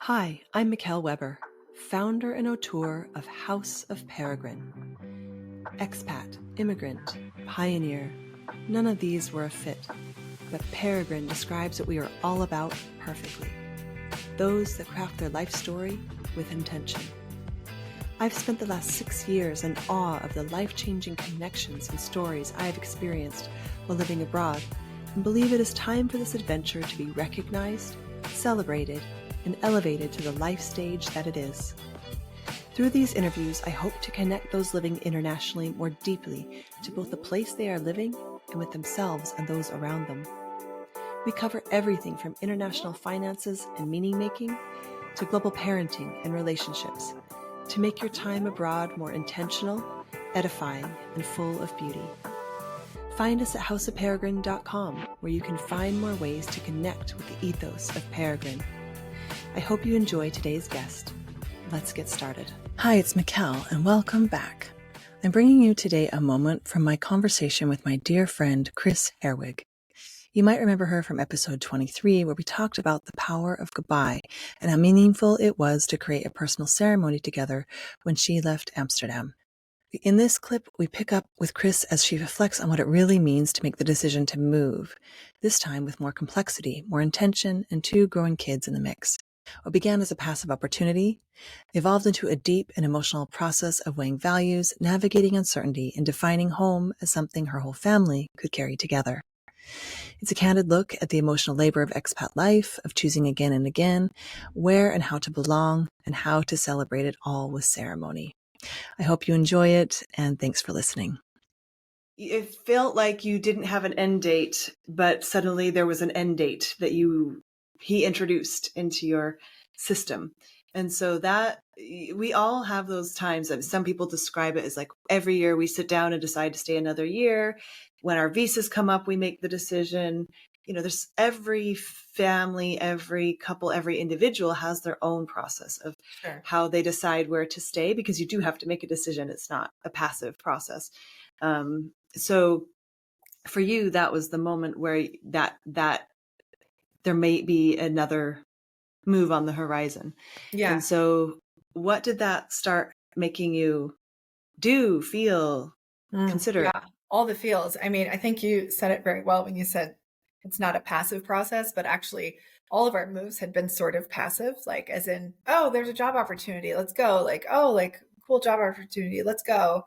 Hi, I'm Mickelle Weber, founder and auteur of House of Peregrine. Expat, immigrant, pioneer, none of these were a fit, but Peregrine describes what we are all about perfectly. Those that craft their life story with intention. I've spent the last 6 years in awe of the life-changing connections and stories I have experienced while living abroad, and believe it is time for this adventure to be recognized, celebrated, and elevated to the life stage that it is. Through these interviews, I hope to connect those living internationally more deeply to both the place they are living and with themselves and those around them. We cover everything from international finances and meaning-making to global parenting and relationships to make your time abroad more intentional, edifying, and full of beauty. Find us at houseofperegrine.com, where you can find more ways to connect with the ethos of Peregrine. I hope you enjoy today's guest. Let's get started. Hi, it's Mickelle, and welcome back. I'm bringing you today a moment from my conversation with my dear friend, Kris Herwig. You might remember her from episode 23, where we talked about the power of goodbye and how meaningful it was to create a personal ceremony together when she left Amsterdam. In this clip, we pick up with Kris as she reflects on what it really means to make the decision to move, this time with more complexity, more intention, and 2 growing kids in the mix. What began as a passive opportunity evolved into a deep and emotional process of weighing values, navigating uncertainty, and defining home as something her whole family could carry together. It's a candid look at the emotional labor of expat life, of choosing again and again, where and how to belong, and how to celebrate it all with ceremony. I hope you enjoy it, and thanks for listening. It felt like you didn't have an end date, but suddenly there was an end date that he introduced into your system. And so that we all have those times that some people describe it as like every year we sit down and decide to stay another year. When our visas come up, we make the decision. You know, there's every family, every couple, every individual has their own process of how they decide where to stay, because you do have to make a decision. It's not a passive process. So for you, that was the moment where that there may be another move on the horizon. Yeah. And so what did that start making you do, feel, consider? Yeah, all the feels. I mean, I think you said it very well when you said it's not a passive process, but actually all of our moves had been sort of passive, like as in, oh, there's a job opportunity, let's go. Like, oh, like cool job opportunity, let's go.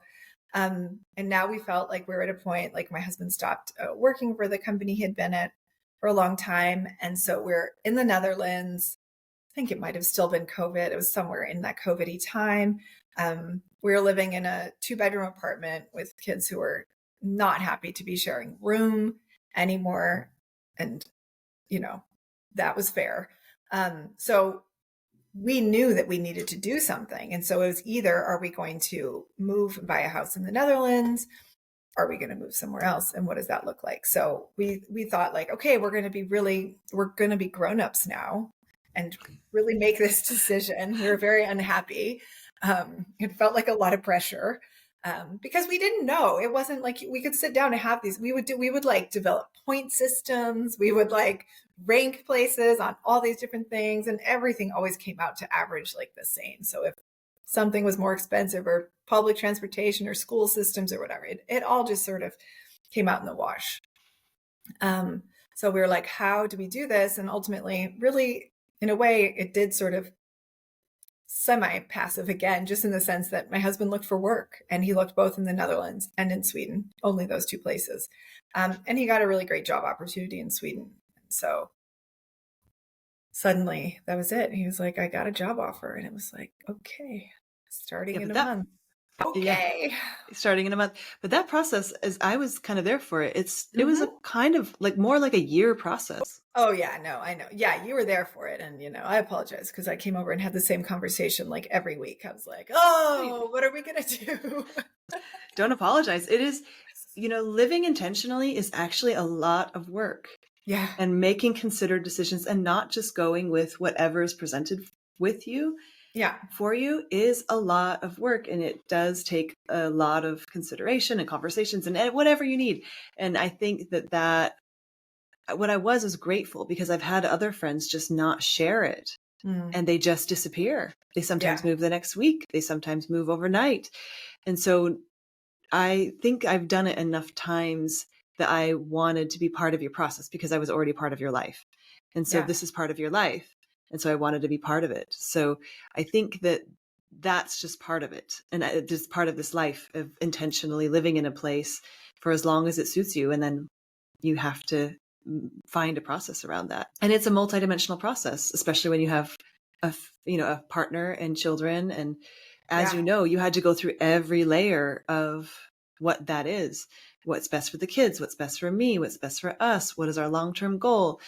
And now we felt like we were at a point, like my husband stopped working for the company he had been at for a long time. And so we're in the Netherlands. I think it might have still been COVID. It was somewhere in that COVID-y time. We were living in a 2-bedroom apartment with kids who were not happy to be sharing room anymore. And, you know, that was fair. So we knew that we needed to do something. And so it was either, are we going to move and buy a house in the Netherlands? Are we going to move somewhere else? And what does that look like? So we thought like, okay, we're going to be grown-ups now and really make this decision. We were very unhappy. It felt like a lot of pressure because we didn't know. It wasn't like we could sit down and have these. We would like develop point systems. We would like rank places on all these different things, and everything always came out to average like the same. So if something was more expensive, or public transportation or school systems or whatever, it all just sort of came out in the wash. So we were like, how do we do this? And ultimately, really, in a way, it did sort of semi-passive again, just in the sense that my husband looked for work, and he looked both in the Netherlands and in Sweden, only those 2 places. And he got a really great job opportunity in Sweden. So suddenly that was it. He was like, I got a job offer. And it was like, okay, starting in a month. Okay. Yeah, starting in a month. But that process, as I was kind of there for it, it was a kind of like more like a year process. Oh yeah, no, I know. Yeah, you were there for it. And, you know, I apologize because I came over and had the same conversation like every week. I was like, oh, what are we going to do? Don't apologize. It is, you know, living intentionally is actually a lot of work. Yeah. And making considered decisions and not just going with whatever is presented with you. Yeah. For you is a lot of work, and it does take a lot of consideration and conversations and whatever you need. And I think that what I was grateful, because I've had other friends just not share it. Mm. and they just disappear. They sometimes Yeah. move the next week. They sometimes move overnight. And so I think I've done it enough times that I wanted to be part of your process because I was already part of your life. And so Yeah. this is part of your life. And so I wanted to be part of it. So I think that that's just part of it. And just part of this life of intentionally living in a place for as long as it suits you. And then you have to find a process around that. And it's a multidimensional process, especially when you have a partner and children. And as Yeah. you know, you had to go through every layer of what that is. What's best for the kids? What's best for me? What's best for us? What is our long-term goal?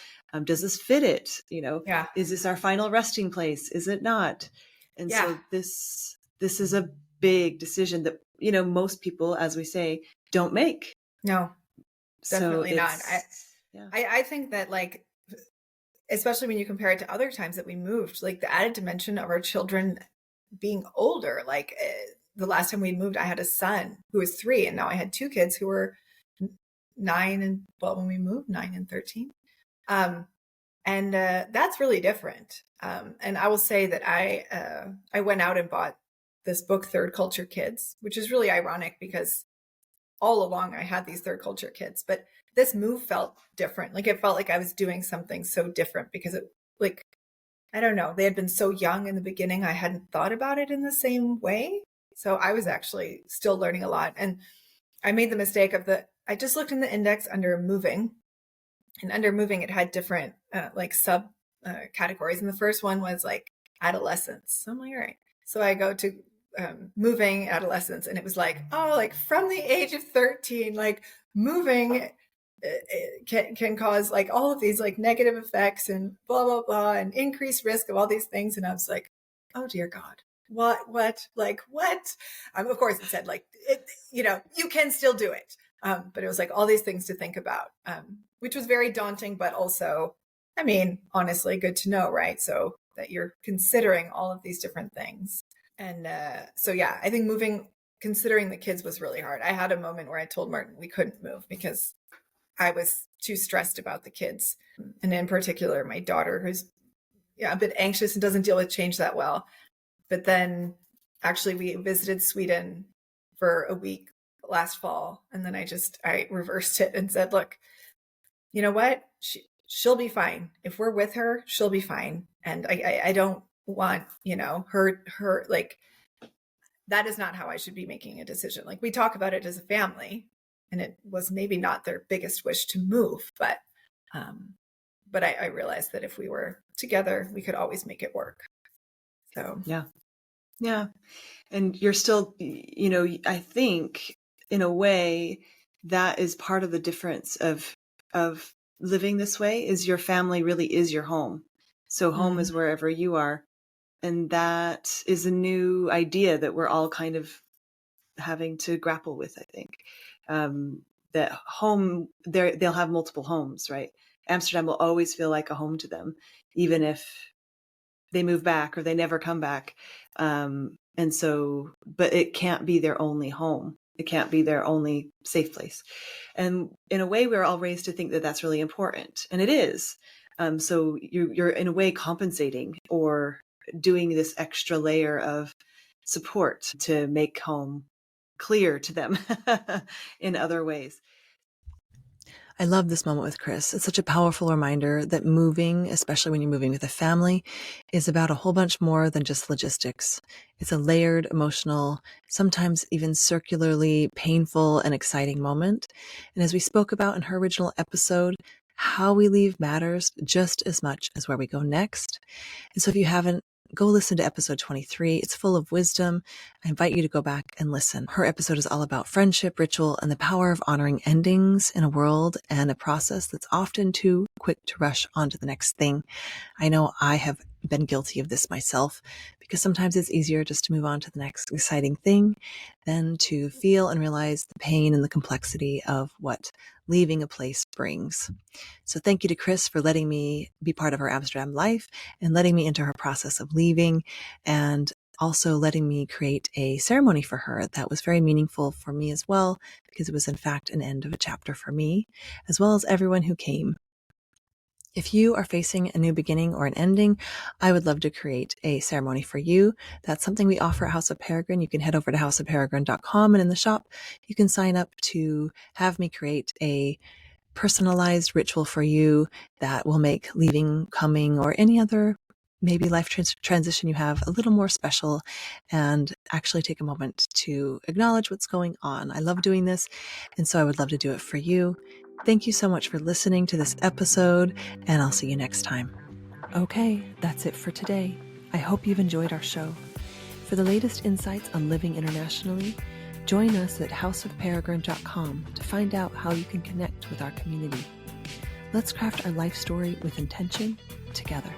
Does this fit it? Yeah. Is this our final resting place? Is it not? And Yeah. so this is a big decision that, most people, as we say, don't make. No, So definitely not. yeah. I think that, like, especially when you compare it to other times that we moved, like the added dimension of our children being older, like the last time we moved, I had a son who was 3, and now I had 2 kids who were 9 and, well, when we moved, 9 and 13. And that's really different. And I will say that I went out and bought this book, Third Culture Kids, which is really ironic because all along I had these third culture kids, but this move felt different. Like it felt like I was doing something so different because it, like, I don't know, they had been so young in the beginning. I hadn't thought about it in the same way. So I was actually still learning a lot. And I made the mistake of I just looked in the index under moving, and under moving, it had different like sub categories. And the first one was like adolescence. So I'm like, all right. So I go to moving adolescence, and it was like, oh, like from the age of 13, like moving can cause like all of these like negative effects and blah, blah, blah, and increased risk of all these things. And I was like, oh dear God. What, like, what? Of course it said like, you can still do it. But it was like all these things to think about, which was very daunting, but also, I mean, honestly, good to know, right? So that you're considering all of these different things. And so, yeah, I think considering the kids was really hard. I had a moment where I told Martin we couldn't move because I was too stressed about the kids. And in particular, my daughter, who's a bit anxious and doesn't deal with change that well. But then actually we visited Sweden for a week last fall. And then I reversed it and said, look, you know what? She'll be fine. If we're with her, she'll be fine. And I don't want, her, like, that is not how I should be making a decision. Like, we talk about it as a family, and it was maybe not their biggest wish to move, but I realized that if we were together, we could always make it work. So Yeah. And you're still, I think in a way that is part of the difference of living this way is your family really is your home. So home is wherever you are. And that is a new idea that we're all kind of having to grapple with, I think. That home, they'll have multiple homes, right? Amsterdam will always feel like a home to them, even if they move back or they never come back. And so, but it can't be their only home. It can't be their only safe place. And in a way, we're all raised to think that that's really important. And it is. So you're in a way compensating or doing this extra layer of support to make home clear to them in other ways. I love this moment with Kris. It's such a powerful reminder that moving, especially when you're moving with a family, is about a whole bunch more than just logistics. It's a layered, emotional, sometimes even circularly painful and exciting moment. And as we spoke about in her original episode, how we leave matters just as much as where we go next. And so if you haven't, go listen to episode 23. It's full of wisdom. I invite you to go back and listen. Her episode is all about friendship, ritual, and the power of honoring endings in a world and a process that's often too quick to rush on to the next thing. I know I have been guilty of this myself because sometimes it's easier just to move on to the next exciting thing than to feel and realize the pain and the complexity of what leaving a place brings. So thank you to Kris for letting me be part of her Amsterdam life and letting me into her process of leaving, and also letting me create a ceremony for her that was very meaningful for me as well, because it was in fact an end of a chapter for me, as well as everyone who came. If you are facing a new beginning or an ending, I would love to create a ceremony for you. That's something we offer at House of Peregrine. You can head over to houseofperegrine.com, and in the shop, you can sign up to have me create a personalized ritual for you that will make leaving, coming, or any other maybe life transition you have a little more special, and actually take a moment to acknowledge what's going on. I love doing this, and so I would love to do it for you. Thank you so much for listening to this episode, and I'll see you next time. Okay, that's it for today. I hope you've enjoyed our show. For the latest insights on living internationally, join us at houseofperegrine.com to find out how you can connect with our community. Let's craft our life story with intention together.